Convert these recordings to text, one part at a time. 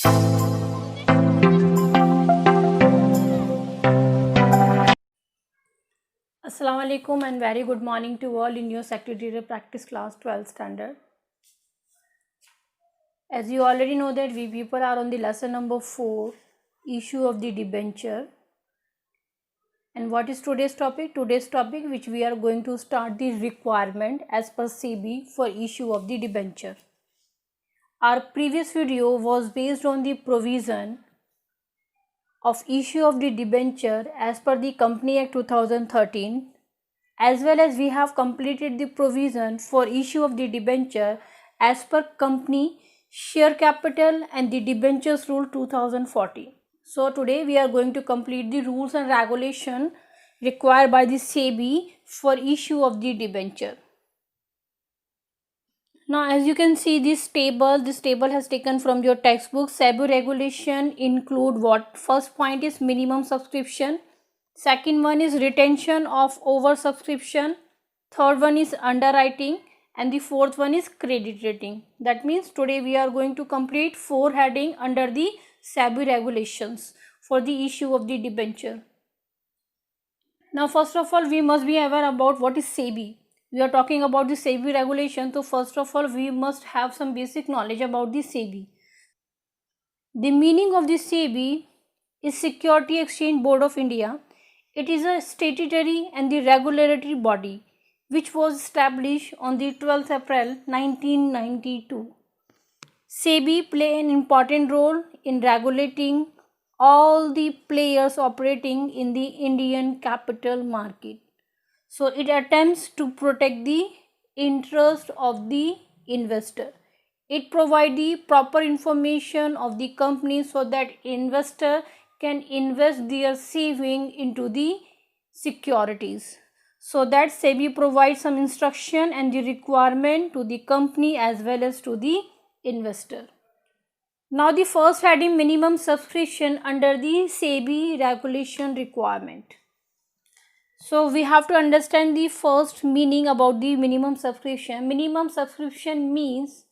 Assalamu alaikum and very good morning to all in your secretarial practice class 12th standard. As you already know that we people are on the lesson number 4, issue of the debenture. And what is today's topic? Today's topic which we are going to start the requirement as per SEBI for issue of the debenture. Our previous video was based on the provision of issue of the debenture as per the Company Act 2013, as well as we have completed the provision for issue of the debenture as per company share capital and the debentures rule 2014. So today we are going to complete the rules and regulation required by the SEBI for issue of the debenture. Now as you can see this table has taken from your textbook. SEBI regulation include what? First point is minimum subscription. Second one is retention of oversubscription. Third one is underwriting. And the fourth one is credit rating. That means today we are going to complete 4 heading under the SEBI regulations for the issue of the debenture. Now first of all we must be aware about what is SEBI. We are talking about the SEBI regulation. So first of all we must have some basic knowledge about the SEBI. The meaning of the SEBI is Security Exchange Board of India. It is a statutory and the regulatory body which was established on the 12th April 1992. SEBI play an important role in regulating all the players operating in the Indian capital market. So it attempts to protect the interest of the investor. It provides the proper information of the company so that investor can invest their saving into the securities. So that SEBI provides some instruction and the requirement to the company as well as to the investor. Now the first heading, minimum subscription under the SEBI regulation requirement. So we have to understand the first meaning about the minimum subscription. Minimum subscription means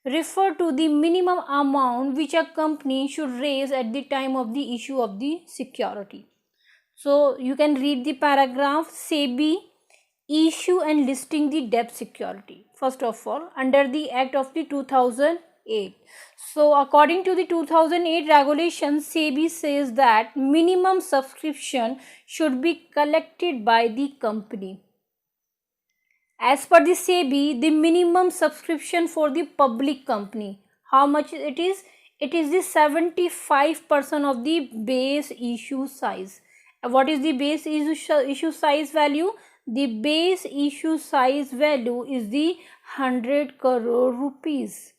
refer to the minimum amount which a company should raise at the time of the issue of the security. So you can read the paragraph. SEBI issue and listing the debt security. First of all, under the Act of the 2008. So according to the 2008 regulations, SEBI says that minimum subscription should be collected by the company. As per the SEBI, the minimum subscription for the public company, how much it is? It is the 75% of the base issue size. What is the base issue size value? The base issue size value is the 100 crore rupees.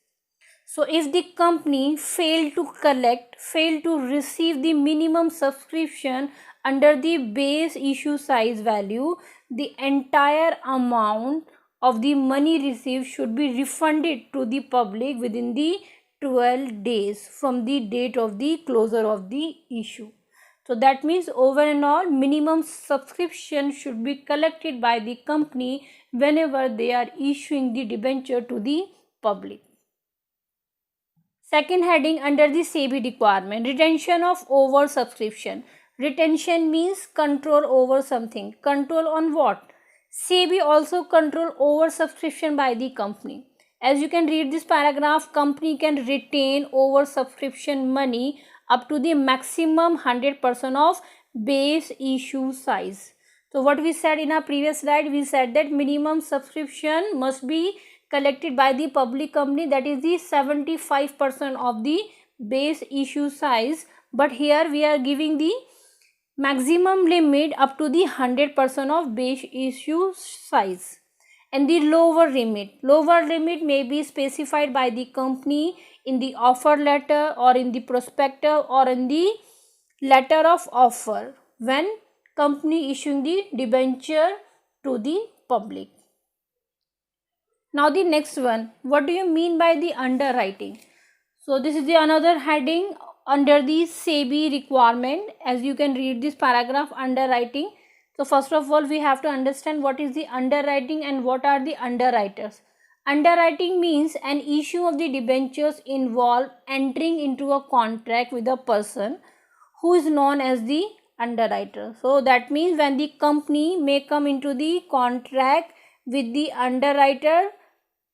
So if the company fail to receive the minimum subscription under the base issue size value, the entire amount of the money received should be refunded to the public within the 12 days from the date of the closure of the issue. So that means over and all, minimum subscription should be collected by the company whenever they are issuing the debenture to the public. Second heading under the SEBI requirement, retention of oversubscription. Retention means control over something. Control on what? SEBI also control oversubscription by the company. As you can read this paragraph, company can retain oversubscription money up to the maximum 100% of base issue size. So what we said in our previous slide, we said that minimum subscription must be collected by the public company, that is the 75% of the base issue size. But here we are giving the maximum limit up to the 100% of base issue size. And the lower limit may be specified by the company in the offer letter or in the prospectus or in the letter of offer when company issuing the debenture to the public. Now the next one, what do you mean by the underwriting? So this is the another heading under the SEBI requirement. As you can read this paragraph, underwriting. So first of all we have to understand what is the underwriting and what are the underwriters. Underwriting means an issue of the debentures involve entering into a contract with a person who is known as the underwriter. So that means when the company may come into the contract with the underwriter,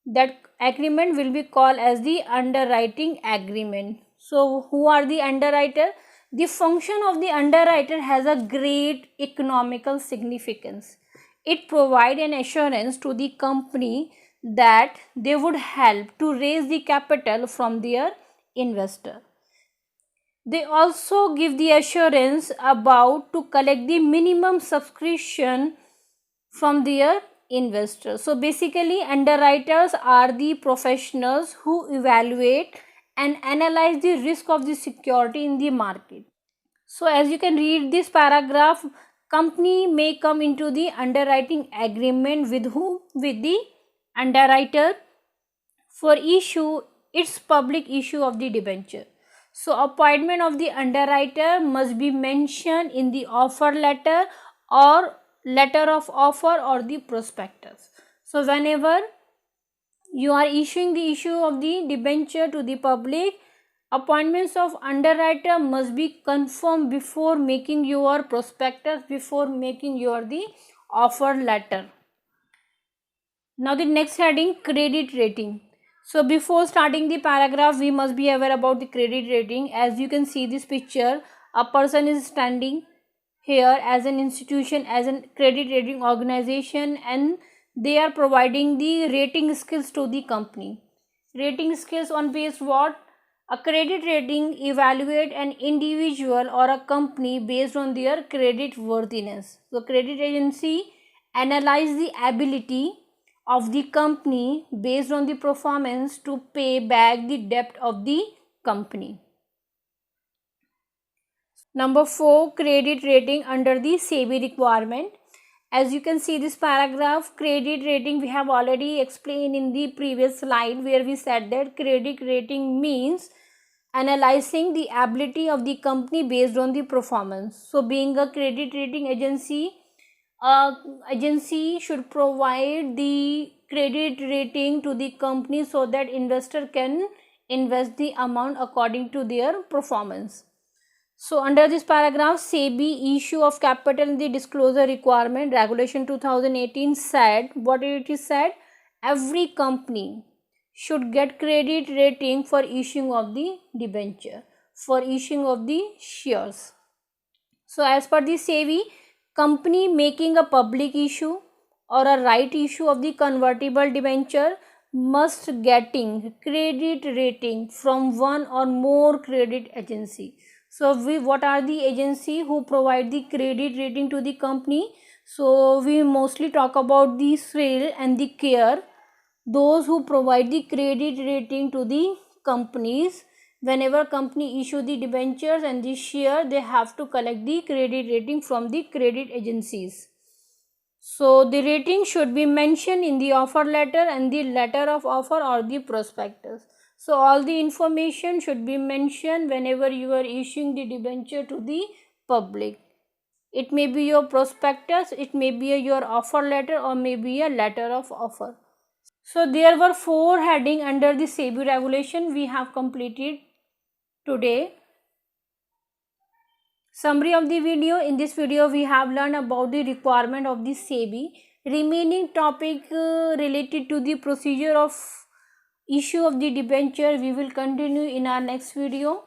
that agreement will be called as the underwriting agreement. So who are the underwriter? The function of the underwriter has a great economical significance. It provides an assurance to the company that they would help to raise the capital from their investor. They also give the assurance about to collect the minimum subscription from their investors. So basically, underwriters are the professionals who evaluate and analyze the risk of the security in the market. So as you can read this paragraph, company may come into the underwriting agreement with whom? With the underwriter for issue its public issue of the debenture. So appointment of the underwriter must be mentioned in the offer letter or letter of offer or the prospectus. So whenever you are issuing the issue of the debenture to the public, appointments of underwriter must be confirmed before making your prospectus, before making your the offer letter. Now the next heading, credit rating. So before starting the paragraph, we must be aware about the credit rating. As you can see this picture, a person is standing here as an institution, as a credit rating organization, and they are providing the rating skills to the company. Rating skills on base what? A credit rating evaluate an individual or a company based on their credit worthiness. So credit agency analyze the ability of the company based on the performance to pay back the debt of the company. Number 4, credit rating under the SEBI requirement. As you can see this paragraph, credit rating we have already explained in the previous slide, where we said that credit rating means analyzing the ability of the company based on the performance. So being a credit rating agency, agency should provide the credit rating to the company so that investor can invest the amount according to their performance. So under this paragraph, SEBI issue of capital in the disclosure requirement regulation 2018 said, what it is said, every company should get credit rating for issuing of the debenture, for issuing of the shares. So as per the SEBI, company making a public issue or a right issue of the convertible debenture must getting credit rating from one or more credit agency. So what are the agency who provide the credit rating to the company? So we mostly talk about the CRIL and the CARE, those who provide the credit rating to the companies. Whenever company issue the debentures and the share, they have to collect the credit rating from the credit agencies. So the rating should be mentioned in the offer letter and the letter of offer or the prospectus. So all the information should be mentioned whenever you are issuing the debenture to the public. It may be your prospectus, it may be your offer letter, or maybe a letter of offer. So there were 4 headings under the SEBI regulation we have completed today. Summary of the video. In this video we have learned about the requirement of the SEBI. Remaining topic related to the procedure of issue of the debenture we will continue in our next video.